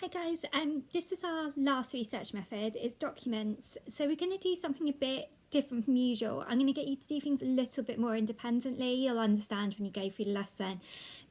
Hey guys, this is our last research method, it's documents. So we're going to do something a bit different from usual. I'm going to get you to do things a little bit more independently. You'll understand when you go through the lesson.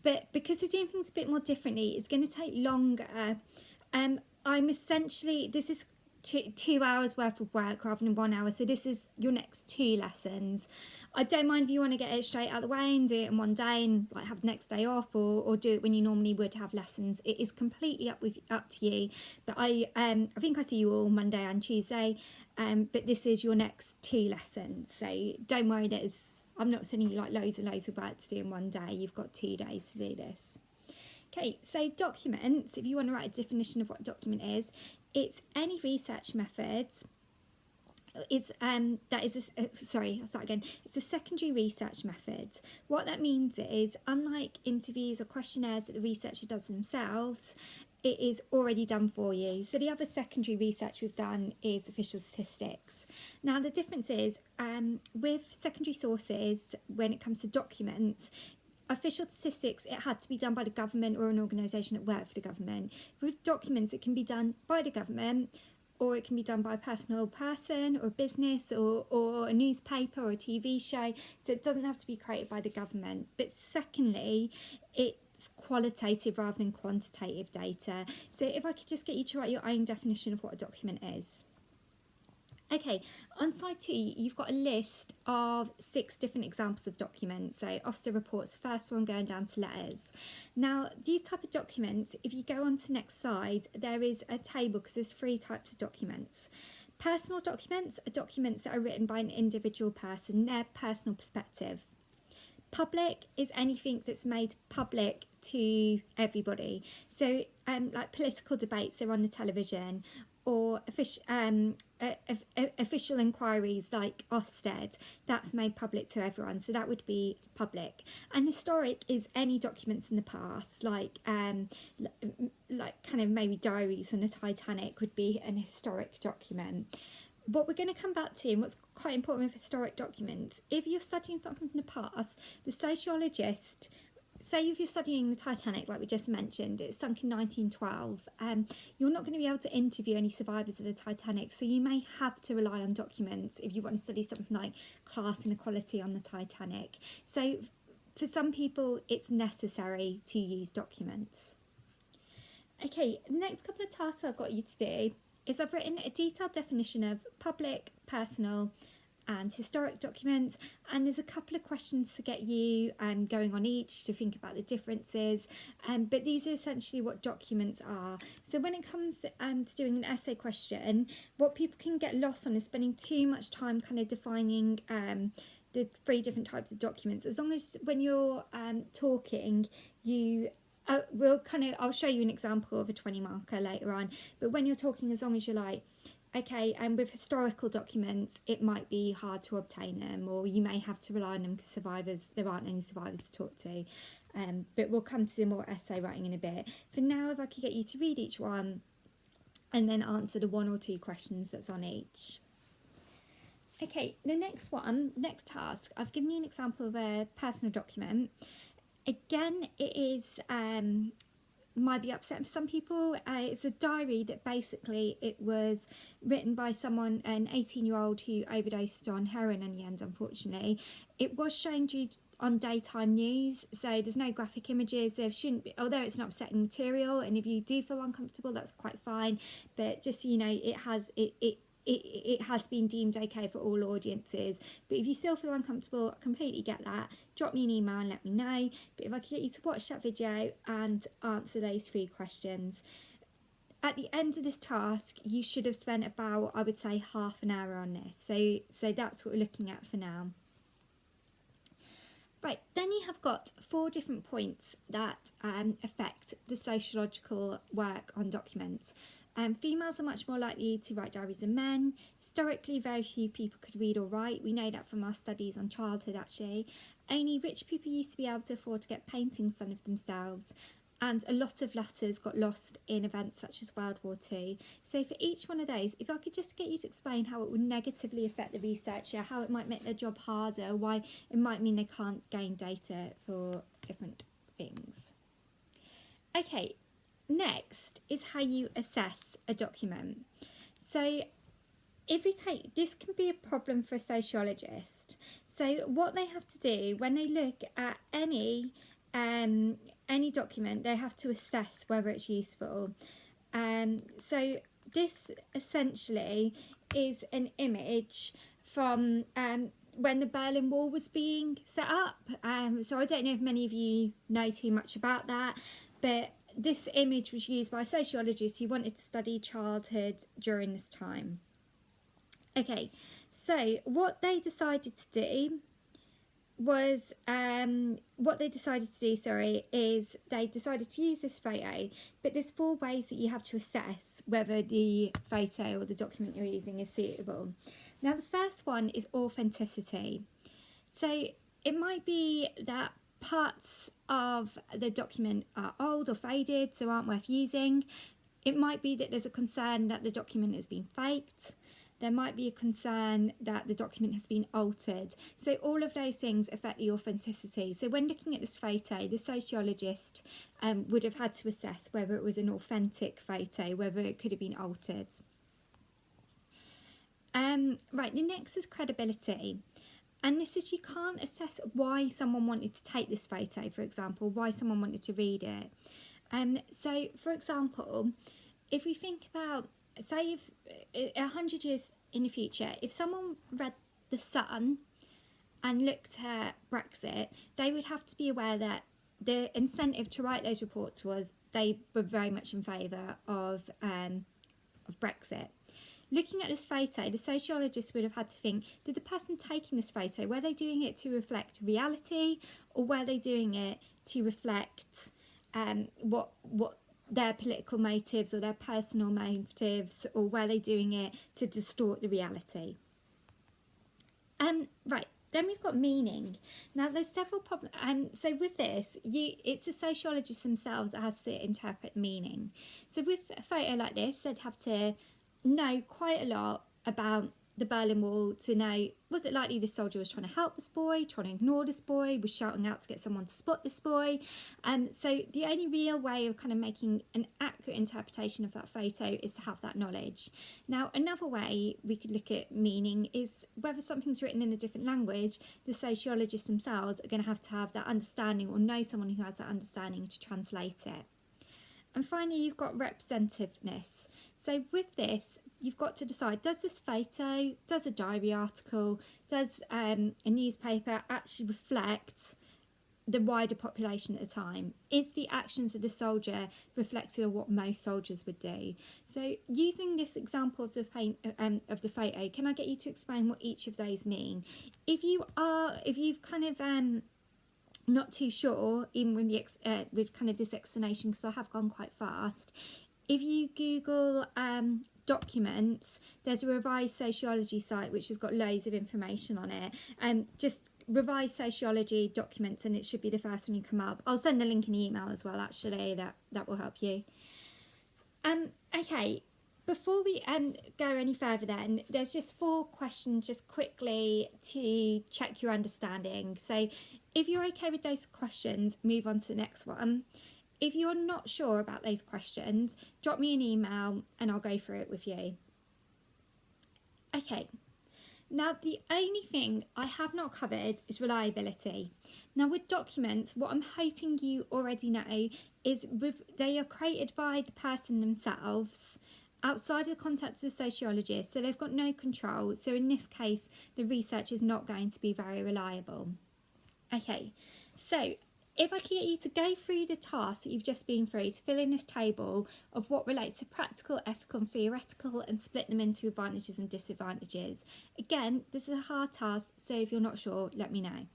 But because we're doing things a bit more differently, it's going to take longer. This is two hours worth of work rather than 1 hour. So this is your next two lessons. I don't mind if you want to get it straight out of the way and do it in one day and like have the next day off, or do it when you normally would have lessons. It is completely up to you. But I think I see you all Monday and Tuesday. But this is your next two lessons. So don't worry that I'm not sending you like loads and loads of work to do in one day. You've got 2 days to do this. Okay, so documents, if you want to write a definition of what a document is, it's any research methods. It's It's a secondary research method. What that means is, unlike interviews or questionnaires that the researcher does themselves, it is already done for you. So the other secondary research we've done is official statistics. Now the difference is, with secondary sources, when it comes to documents, official statistics, it had to be done by the government or an organisation that worked for the government. With documents, it can be done by the government, or it can be done by a personal person or a business or a newspaper or a TV show. So it doesn't have to be created by the government. But secondly, it's qualitative rather than quantitative data. So if I could just get you to write your own definition of what a document is. Okay, on slide 2, you've got a list of 6 different examples of documents. So officer reports, first one going down to letters. Now, these type of documents, if you go on to the next slide, there is a table because there's 3 types of documents. Personal documents are documents that are written by an individual person, their personal perspective. Public is anything that's made public to everybody. So like political debates are on the television, or official inquiries like Ofsted, that's made public to everyone, so that would be public. And historic is any documents in the past, like kind of maybe diaries on the Titanic would be an historic document. What we're going to come back to, and what's quite important with historic documents, if you're studying something from the past, the sociologist, say if you're studying the Titanic, like we just mentioned, it sunk in 1912, you're not going to be able to interview any survivors of the Titanic, so you may have to rely on documents if you want to study something like class inequality on the Titanic. So for some people, it's necessary to use documents. Okay, the next couple of tasks I've got you to do is I've written a detailed definition of public, personal, and historic documents, and there's a couple of questions to get you going on each to think about the differences, but these are essentially what documents are. So when it comes to doing an essay question, what people can get lost on is spending too much time kind of defining the 3 different types of documents. As long as when you're talking, you I'll show you an example of a 20 marker later on, but when you're talking, as long as you're like, okay, and with historical documents, it might be hard to obtain them, or you may have to rely on them because there aren't any survivors to talk to. But we'll come to the more essay writing in a bit. For now, if I could get you to read each one and then answer the 1 or 2 questions that's on each. Okay, the next task, I've given you an example of a personal document. Again, it is might be upsetting for some people. It's a diary that basically it was written by someone, an 18-year-old who overdosed on heroin in the end, unfortunately. It was shown on daytime news, so there's no graphic images. There shouldn't be, although it's not upsetting material, and if you do feel uncomfortable, that's quite fine. But just so you know, it has been deemed okay for all audiences. But if you still feel uncomfortable, I completely get that. Drop me an email and let me know. But if I could get you to watch that video and answer those 3 questions. At the end of this task, you should have spent about, I would say, half an hour on this. So that's what we're looking at for now. Right, then you have got 4 different points that affect the sociological work on documents. Females are much more likely to write diaries than men. Historically, very few people could read or write. We know that from our studies on childhood, actually. Only rich people used to be able to afford to get paintings done of themselves. And a lot of letters got lost in events such as World War II. So for each one of those, if I could just get you to explain how it would negatively affect the researcher, how it might make their job harder, why it might mean they can't gain data for different things. Okay, next is how you assess a document. So if you take, this can be a problem for a sociologist. So what they have to do when they look at any document, they have to assess whether it's useful. So this essentially is an image from when the Berlin Wall was being set up. So I don't know if many of you know too much about that, but this image was used by sociologists who wanted to study childhood during this time. Okay, so what they decided to do was, is they decided to use this photo, but there's 4 ways that you have to assess whether the photo or the document you're using is suitable. Now, the first one is authenticity. So it might be that parts of the document are old or faded, so aren't worth using. It might be that there's a concern that the document has been faked. There might be a concern that the document has been altered. So all of those things affect the authenticity. So when looking at this photo, the sociologist would have had to assess whether it was an authentic photo, whether it could have been altered. Right, the next is credibility. And this is, you can't assess why someone wanted to take this photo, for example, why someone wanted to read it. So, for example, if we think about, say, if 100 years in the future, if someone read The Sun and looked at Brexit, they would have to be aware that the incentive to write those reports was they were very much in favour of Brexit. Looking at this photo, the sociologist would have had to think, did the person taking this photo, were they doing it to reflect reality, or were they doing it to reflect what their political motives or their personal motives, or were they doing it to distort the reality? Right, then we've got meaning. Now there's several problems, so with this, it's the sociologists themselves that has to interpret meaning. So with a photo like this, they'd have to know quite a lot about the Berlin Wall to know, was it likely this soldier was trying to help this boy, trying to ignore this boy, was shouting out to get someone to spot this boy? So the only real way of kind of making an accurate interpretation of that photo is to have that knowledge. Now, another way we could look at meaning is whether something's written in a different language, the sociologists themselves are going to have that understanding, or know someone who has that understanding to translate it. And finally, you've got representativeness. So with this, you've got to decide, does this photo, does a diary article, does a newspaper actually reflect the wider population at the time? Is the actions of the soldier reflective of what most soldiers would do? So using this example of the photo, can I get you to explain what each of those mean? If you've kind of not too sure, even with kind of this explanation, because I have gone quite fast, if you Google documents, there's a revised sociology site which has got loads of information on it, and just revised sociology documents, and it should be the first one you come up. I'll send a link in the email as well, actually, that will help you. Okay, before we go any further then, there's just 4 questions just quickly to check your understanding. So if you're okay with those questions, move on to the next one. If you're not sure about those questions, drop me an email and I'll go through it with you. Okay, now the only thing I have not covered is reliability. Now with documents, what I'm hoping you already know is they are created by the person themselves, outside of the context of the sociologist, so they've got no control. So in this case, the research is not going to be very reliable. Okay, so if I can get you to go through the tasks that you've just been through, to fill in this table of what relates to practical, ethical and theoretical, and split them into advantages and disadvantages. Again, this is a hard task, so if you're not sure, let me know.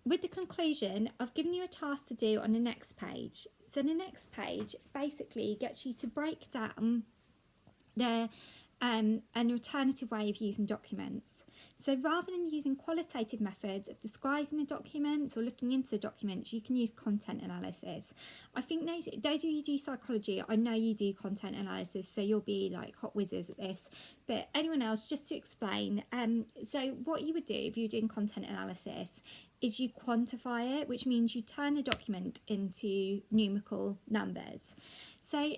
With the conclusion, I've given you a task to do on the next page. So the next page basically gets you to break down an alternative way of using documents. So rather than using qualitative methods of describing the documents or looking into the documents, you can use content analysis. I think those of you who do psychology, I know you do content analysis, so you'll be like hot whizzes at this. But anyone else, just to explain, so what you would do if you're doing content analysis is you quantify it, which means you turn a document into numerical numbers. So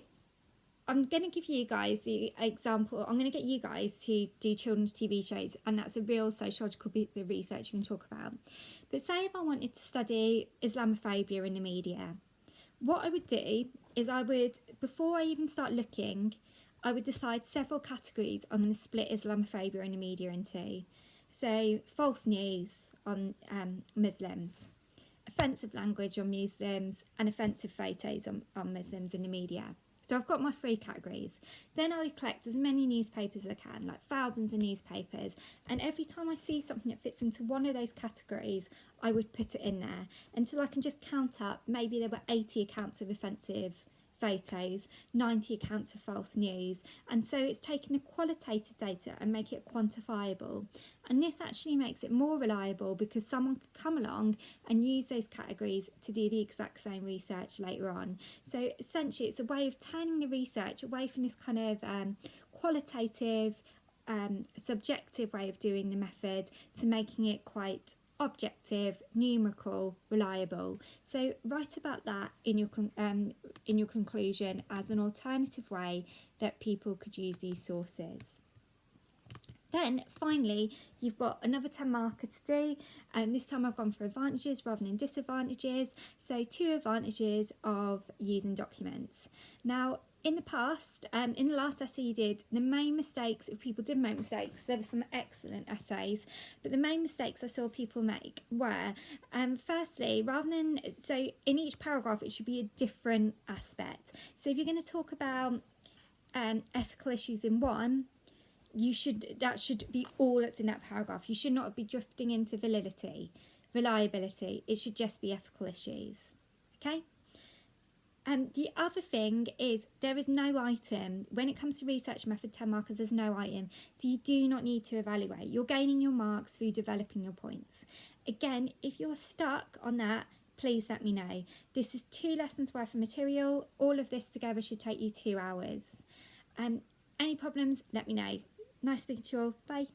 I'm going to give you guys the example. I'm going to get you guys to do children's TV shows, and that's a real sociological bit of research you can talk about. But say if I wanted to study Islamophobia in the media, what I would do is before I even start looking, I would decide several categories I'm going to split Islamophobia in the media into. So false news on Muslims, offensive language on Muslims, and offensive photos on Muslims in the media. So I've got my 3 categories. Then I would collect as many newspapers as I can, like thousands of newspapers. And every time I see something that fits into one of those categories, I would put it in there until I can just count up. Maybe there were 80 accounts of offensive photos, 90 accounts of false news, and so it's taking the qualitative data and make it quantifiable, and this actually makes it more reliable because someone could come along and use those categories to do the exact same research later on. So essentially it's a way of turning the research away from this kind of qualitative subjective way of doing the method to making it quite objective, numerical, reliable. So write about that in your conclusion as an alternative way that people could use these sources. Then finally, you've got another 10 marker to do, and this time I've gone for advantages rather than disadvantages. So 2 advantages of using documents. Now, in the past, in the last essay you did, the main mistakes, if people did make mistakes, there were some excellent essays, but the main mistakes I saw people make were, firstly, so in each paragraph it should be a different aspect. So if you're going to talk about ethical issues in one, that should be all that's in that paragraph. You should not be drifting into validity, reliability. It should just be ethical issues. Okay? The other thing is there is no item. When it comes to research method 10 markers, there's no item. So you do not need to evaluate. You're gaining your marks through developing your points. Again, if you're stuck on that, please let me know. This is 2 lessons worth of material. All of this together should take you 2 hours. Any problems, let me know. Nice speaking to you all. Bye.